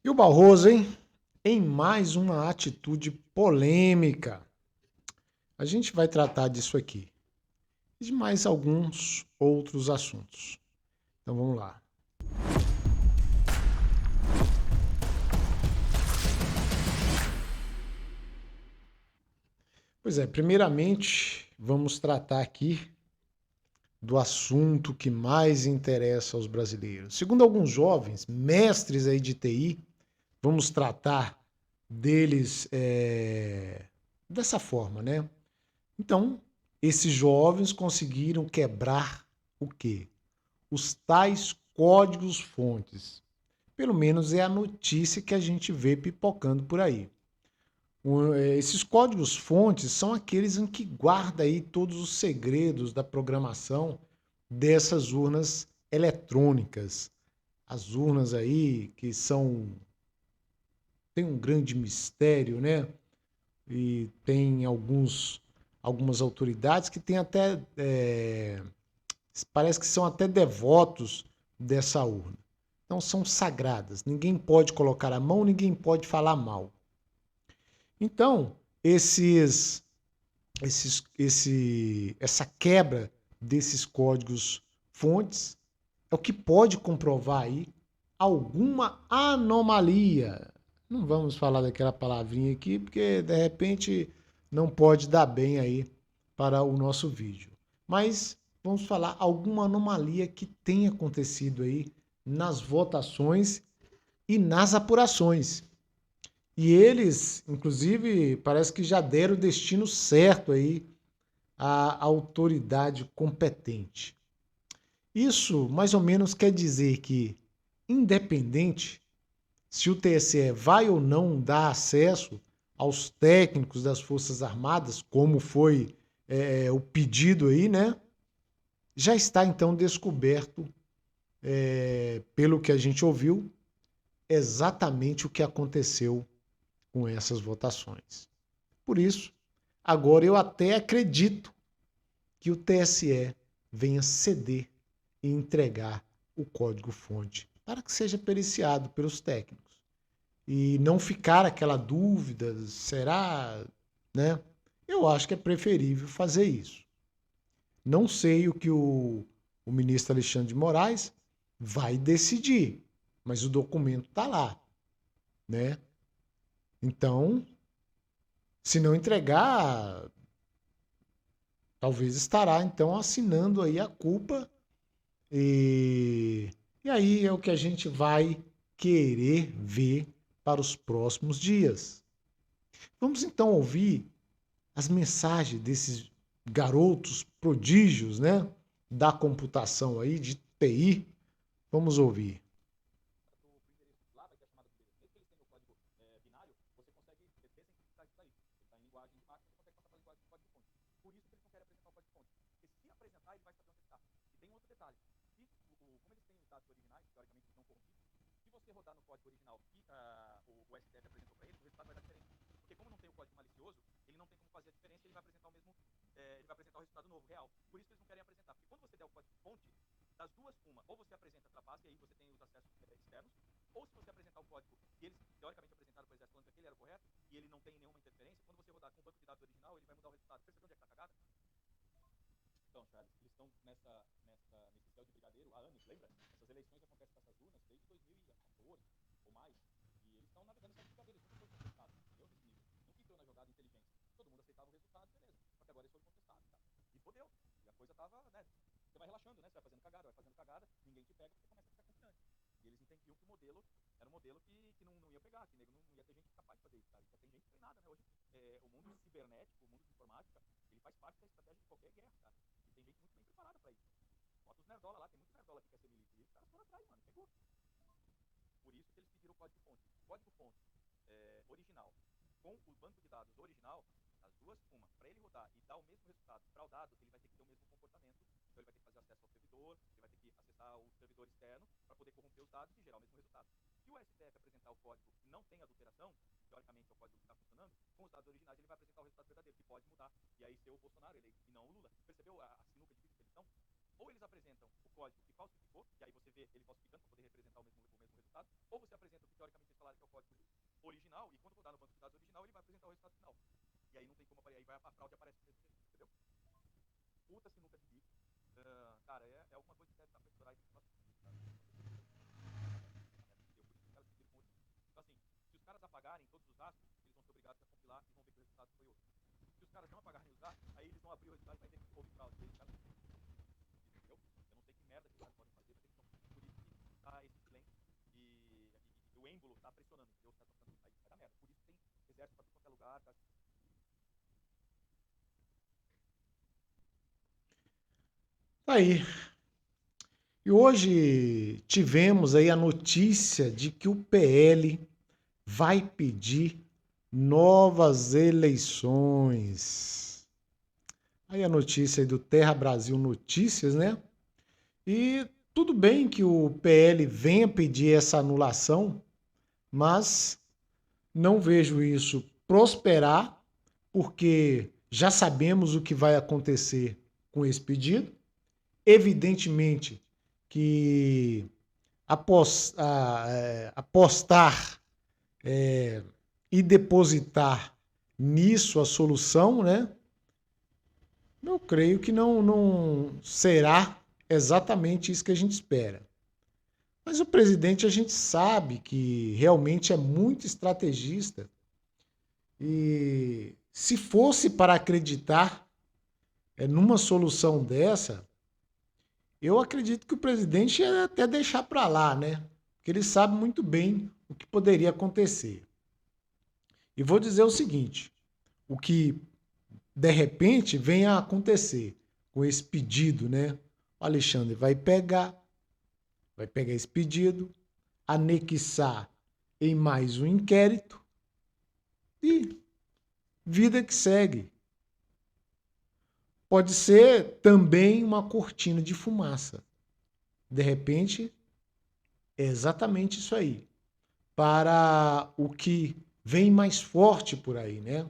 E o Barroso, hein? Em mais uma atitude polêmica. A gente vai tratar disso aqui e de mais alguns outros assuntos. Então vamos lá. Pois é, primeiramente vamos tratar aqui do assunto que mais interessa aos brasileiros. Segundo alguns jovens, mestres aí de TI, vamos tratar deles dessa forma, né? Então, esses jovens conseguiram quebrar o quê? Os tais códigos-fontes. Pelo menos é a notícia que a gente vê pipocando por aí. Esses códigos-fontes são aqueles em que guarda aí todos os segredos da programação dessas urnas eletrônicas. As urnas aí que são tem um grande mistério, né? E tem algumas autoridades que têm até parece que são até devotos dessa urna. Então são sagradas. Ninguém pode colocar a mão, ninguém pode falar mal. Então, essa quebra desses códigos fontes é o que pode comprovar aí alguma anomalia. Não vamos falar daquela palavrinha aqui, porque de repente não pode dar bem aí para o nosso vídeo. Mas vamos falar alguma anomalia que tenha acontecido aí nas votações e nas apurações. E eles, inclusive, parece que já deram o destino certo aí à autoridade competente. Isso mais ou menos quer dizer que, independente se o TSE vai ou não dar acesso aos técnicos das Forças Armadas, como foi o pedido aí, né? Já está então descoberto, pelo que a gente ouviu, exatamente o que aconteceu com essas votações. Por isso, agora eu até acredito que o TSE venha ceder e entregar o código-fonte para que seja periciado pelos técnicos. E não ficar aquela dúvida, será, né? Eu acho que é preferível fazer isso. Não sei o que o ministro Alexandre de Moraes vai decidir, mas o documento está lá, né? Então, se não entregar, talvez estará então assinando aí a culpa e aí é o que a gente vai querer ver para os próximos dias. Vamos então ouvir as mensagens desses garotos prodígios, né, da computação aí de TI. Vamos ouvir. onde aparece o presidente, entendeu? Puta sinuca de bico. Cara, é alguma coisa que deve estar pra estourar aí. Então, assim, se os caras apagarem todos os dados, eles vão ser obrigados a compilar e vão ver que o resultado foi outro. Se os caras não apagarem os dados, aí eles vão abrir o resultado e vai ter que ouvir fraude. Entendeu? Eu não sei que merda que os caras podem fazer, por isso que tá esse silêncio e o êmbolo tá pressionando, entendeu? Os caras estão falando, aí vai dar merda. Por isso tem exército pra todo qualquer lugar, tá? Aí. E hoje tivemos aí a notícia de que o PL vai pedir novas eleições. Aí a notícia aí do Terra Brasil Notícias, né? E tudo bem que o PL venha pedir essa anulação, mas não vejo isso prosperar, porque já sabemos o que vai acontecer com esse pedido. Evidentemente que apostar e depositar nisso a solução, né? Eu creio que não será exatamente isso que a gente espera. Mas o presidente a gente sabe que realmente é muito estrategista e se fosse para acreditar numa solução dessa, eu acredito que o presidente ia até deixar para lá, né? Porque ele sabe muito bem o que poderia acontecer. E vou dizer o seguinte: o que de repente venha a acontecer com esse pedido, né? O Alexandre vai pegar esse pedido, anexar em mais um inquérito e vida que segue. Pode ser também uma cortina de fumaça. De repente, é exatamente isso aí. Para o que vem mais forte por aí, né?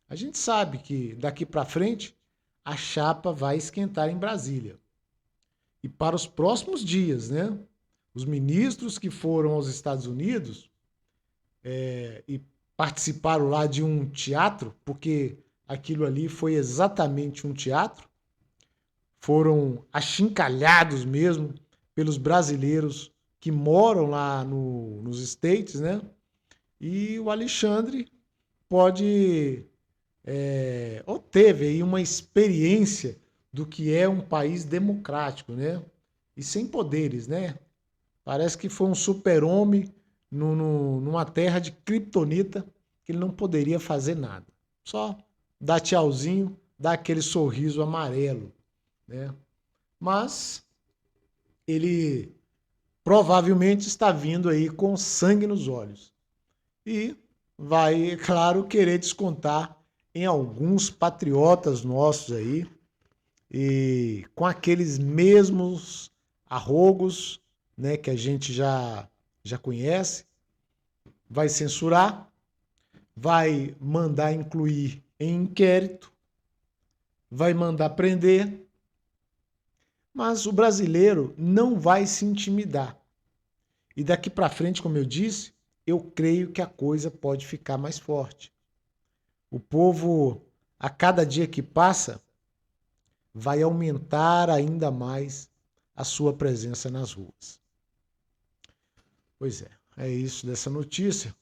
A gente sabe que daqui para frente a chapa vai esquentar em Brasília. E para os próximos dias, né? Os ministros que foram aos Estados Unidos e participaram lá de um teatro, porque aquilo ali foi exatamente um teatro, foram achincalhados mesmo pelos brasileiros que moram lá nos States, né? E o Alexandre pode ou teve aí uma experiência do que é um país democrático, né? E sem poderes, né? Parece que foi um super-homem numa terra de kriptonita que ele não poderia fazer nada. Só dar tchauzinho, dar aquele sorriso amarelo, né? Mas ele provavelmente está vindo aí com sangue nos olhos. E vai, é claro, querer descontar em alguns patriotas nossos aí, e com aqueles mesmos arrogos, né, que a gente já conhece, vai censurar, vai mandar incluir em inquérito, vai mandar prender, mas o brasileiro não vai se intimidar. E daqui para frente, como eu disse, eu creio que a coisa pode ficar mais forte. O povo, a cada dia que passa, vai aumentar ainda mais a sua presença nas ruas. Pois é isso dessa notícia.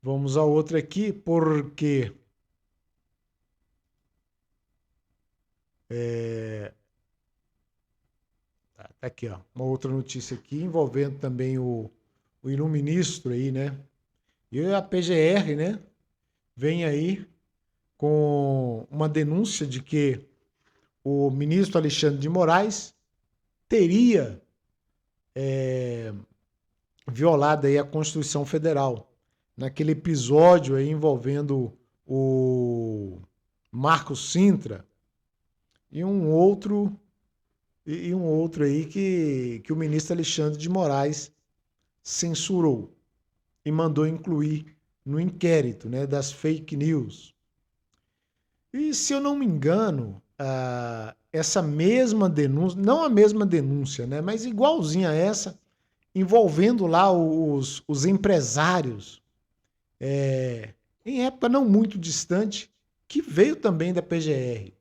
Vamos a outra aqui, porque tá aqui, ó, uma outra notícia aqui envolvendo também o iluministro aí, né? E a PGR, né? Vem aí com uma denúncia de que o ministro Alexandre de Moraes teria violado aí a Constituição Federal naquele episódio aí envolvendo o Marcos Sintra e um outro aí que o ministro Alexandre de Moraes censurou e mandou incluir no inquérito, né, das fake news. E se eu não me engano, essa mesma denúncia, não a mesma denúncia, né, mas igualzinha a essa, envolvendo lá os empresários, em época não muito distante, que veio também da PGR.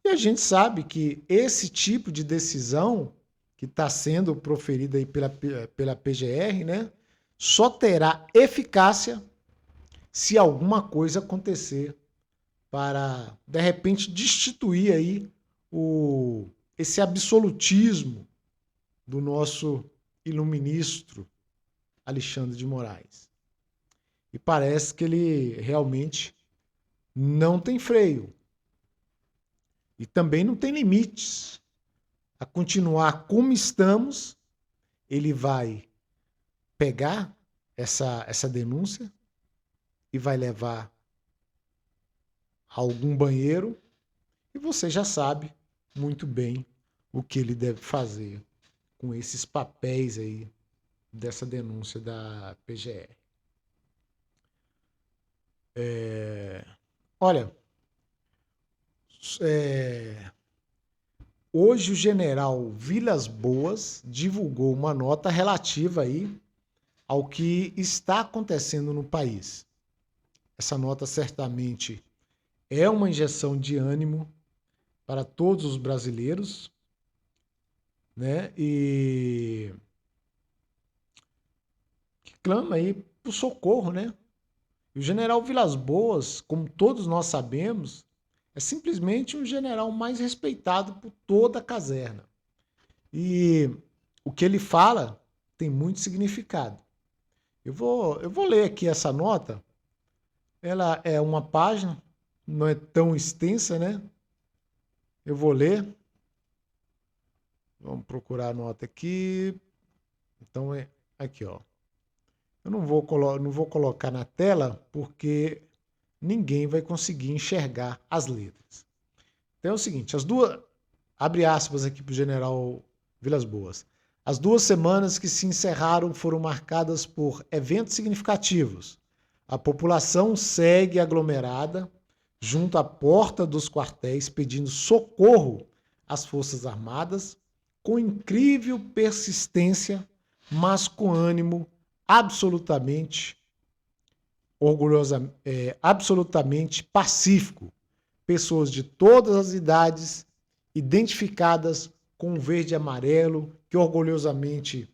E a gente sabe que esse tipo de decisão que está sendo proferida aí pela PGR, né, só terá eficácia se alguma coisa acontecer para, de repente, destituir aí esse absolutismo do nosso iluministro Alexandre de Moraes. E parece que ele realmente não tem freio. E também não tem limites. A continuar como estamos, ele vai pegar essa denúncia e vai levar a algum banheiro e você já sabe muito bem o que ele deve fazer com esses papéis aí dessa denúncia da PGR. Olha, hoje o general Vilas Boas divulgou uma nota relativa aí ao que está acontecendo no país. Essa nota certamente é uma injeção de ânimo para todos os brasileiros, né? E que clama aí por socorro, né? E o general Vilas Boas, como todos nós sabemos, é simplesmente um general mais respeitado por toda a caserna. E o que ele fala tem muito significado. Eu vou ler aqui essa nota. Ela é uma página, não é tão extensa, né? Eu vou ler. Vamos procurar a nota aqui. Então é aqui, ó. Eu não vou colocar na tela porque ninguém vai conseguir enxergar as letras. Então é o seguinte, abre aspas aqui para o general Vilas Boas. As 2 semanas que se encerraram foram marcadas por eventos significativos. A população segue aglomerada junto à porta dos quartéis pedindo socorro às Forças Armadas com incrível persistência, mas com ânimo absolutamente absolutamente pacífico. Pessoas de todas as idades, identificadas com o verde e amarelo, que orgulhosamente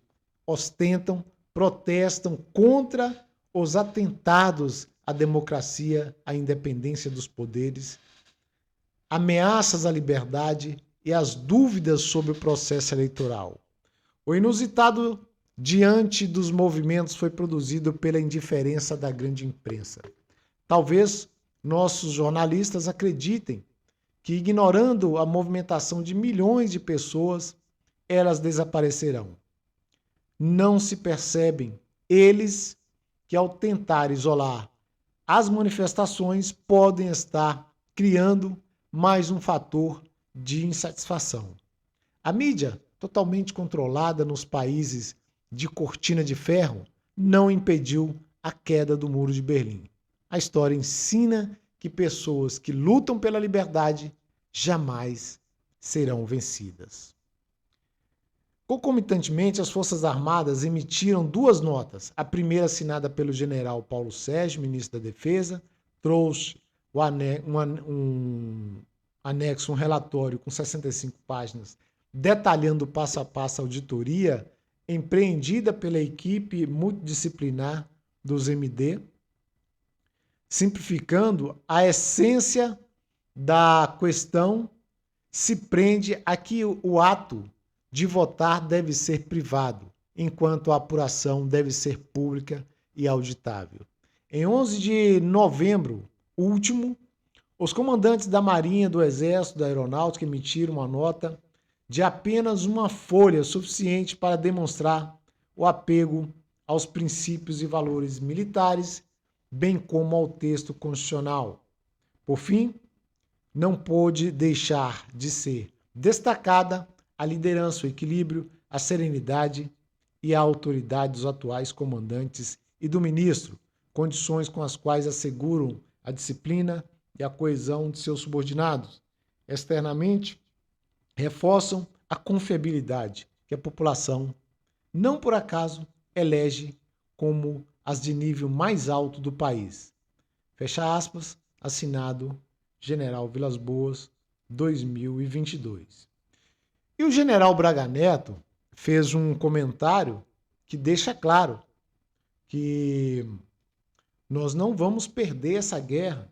ostentam, protestam contra os atentados à democracia, à independência dos poderes, ameaças à liberdade e as dúvidas sobre o processo eleitoral. O inusitado diante dos movimentos foi produzido pela indiferença da grande imprensa. Talvez nossos jornalistas acreditem que, ignorando a movimentação de milhões de pessoas, elas desaparecerão. Não se percebem eles que, ao tentar isolar as manifestações, podem estar criando mais um fator de insatisfação. A mídia, totalmente controlada nos países de cortina de ferro, não impediu a queda do Muro de Berlim. A história ensina que pessoas que lutam pela liberdade jamais serão vencidas. Concomitantemente, as Forças Armadas emitiram 2 notas. A primeira, assinada pelo general Paulo Sérgio, ministro da Defesa, trouxe um anexo, um relatório com 65 páginas, detalhando passo a passo a auditoria empreendida pela equipe multidisciplinar dos MD, simplificando a essência da questão, se prende a que o ato de votar deve ser privado, enquanto a apuração deve ser pública e auditável. Em 11 de novembro último, os comandantes da Marinha, do Exército, da Aeronáutica emitiram uma nota de apenas uma folha suficiente para demonstrar o apego aos princípios e valores militares, bem como ao texto constitucional. Por fim, não pôde deixar de ser destacada a liderança, o equilíbrio, a serenidade e a autoridade dos atuais comandantes e do ministro, condições com as quais asseguram a disciplina e a coesão de seus subordinados. Externamente, reforçam a confiabilidade que a população, não por acaso, elege como as de nível mais alto do país. Fecha aspas, assinado General Vilas Boas, 2022. E o general Braga Neto fez um comentário que deixa claro que nós não vamos perder essa guerra.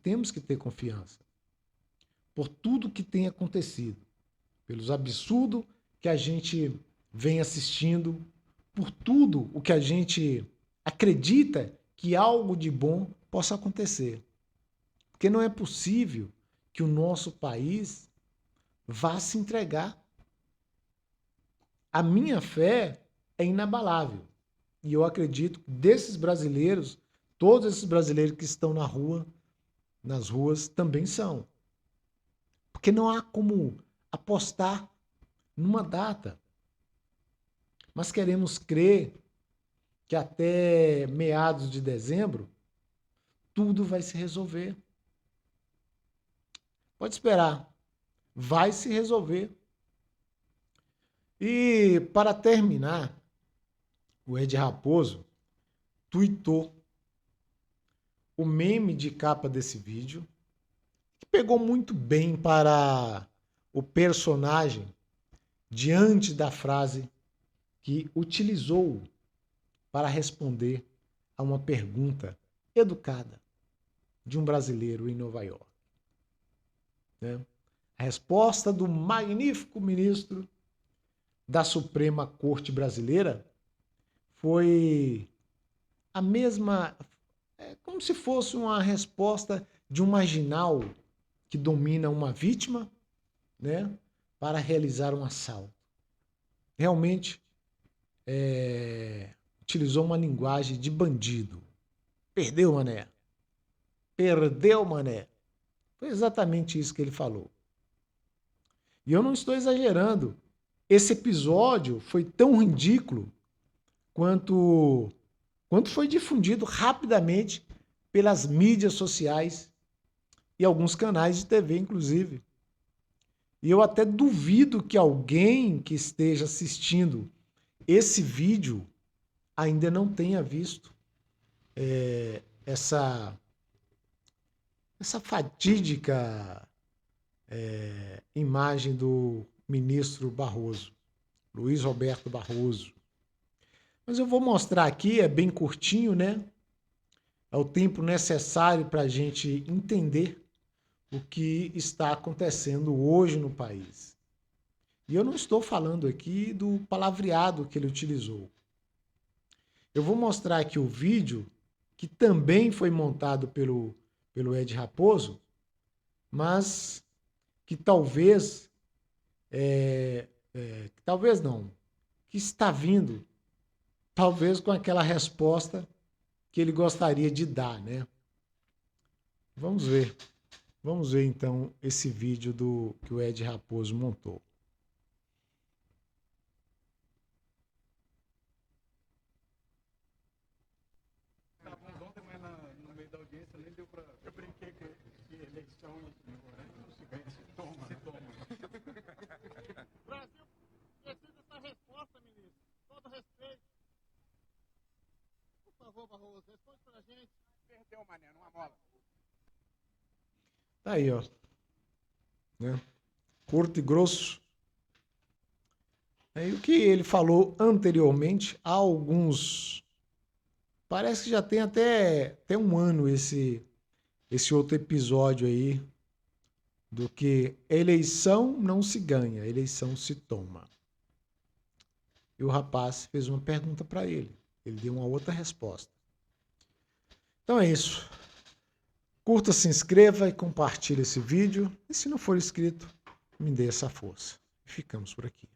Temos que ter confiança por tudo que tem acontecido, pelos absurdos que a gente vem assistindo, por tudo o que a gente acredita que algo de bom possa acontecer. Porque não é possível que o nosso país vá se entregar. A minha fé é inabalável. E eu acredito que desses brasileiros, todos esses brasileiros que estão na rua, nas ruas, também são. Porque não há como apostar numa data. Mas queremos crer que até meados de dezembro tudo vai se resolver. Pode esperar. Vai se resolver. E para terminar, o Ed Raposo tuitou o meme de capa desse vídeo, que pegou muito bem para o personagem diante da frase que utilizou para responder a uma pergunta educada de um brasileiro em Nova York. A resposta do magnífico ministro da Suprema Corte Brasileira foi a mesma, como se fosse uma resposta de um marginal que domina uma vítima, para realizar um assalto. Realmente utilizou uma linguagem de bandido. Perdeu, mané. Perdeu, mané. Foi exatamente isso que ele falou. E eu não estou exagerando. Esse episódio foi tão ridículo quanto foi difundido rapidamente pelas mídias sociais e alguns canais de TV, inclusive. E eu até duvido que alguém que esteja assistindo esse vídeo ainda não tenha visto essa fatídica imagem do ministro Barroso, Luiz Roberto Barroso. Mas eu vou mostrar aqui, é bem curtinho, né? É o tempo necessário para a gente entender o que está acontecendo hoje no país. E eu não estou falando aqui do palavreado que ele utilizou. Eu vou mostrar aqui o vídeo que também foi montado pelo Ed Raposo, mas que talvez não, que está vindo, talvez com aquela resposta que ele gostaria de dar, né? Vamos ver então esse vídeo que o Ed Raposo montou. Ontem, mas no meio da audiência nem deu pra... Eu brinquei que eleição não se ganha, se toma. Brasil precisa dessa resposta, ministro. Todo respeito. Por favor, Barroso, responde pra gente. Perdeu, mané, numa bola. Tá aí, ó. Curto e grosso. E o que ele falou anteriormente, há alguns... Parece que já tem até um ano esse outro episódio aí do que eleição não se ganha, eleição se toma. E o rapaz fez uma pergunta para ele. Ele deu uma outra resposta. Então é isso. Curta, se inscreva e compartilhe esse vídeo. E se não for inscrito, me dê essa força. Ficamos por aqui.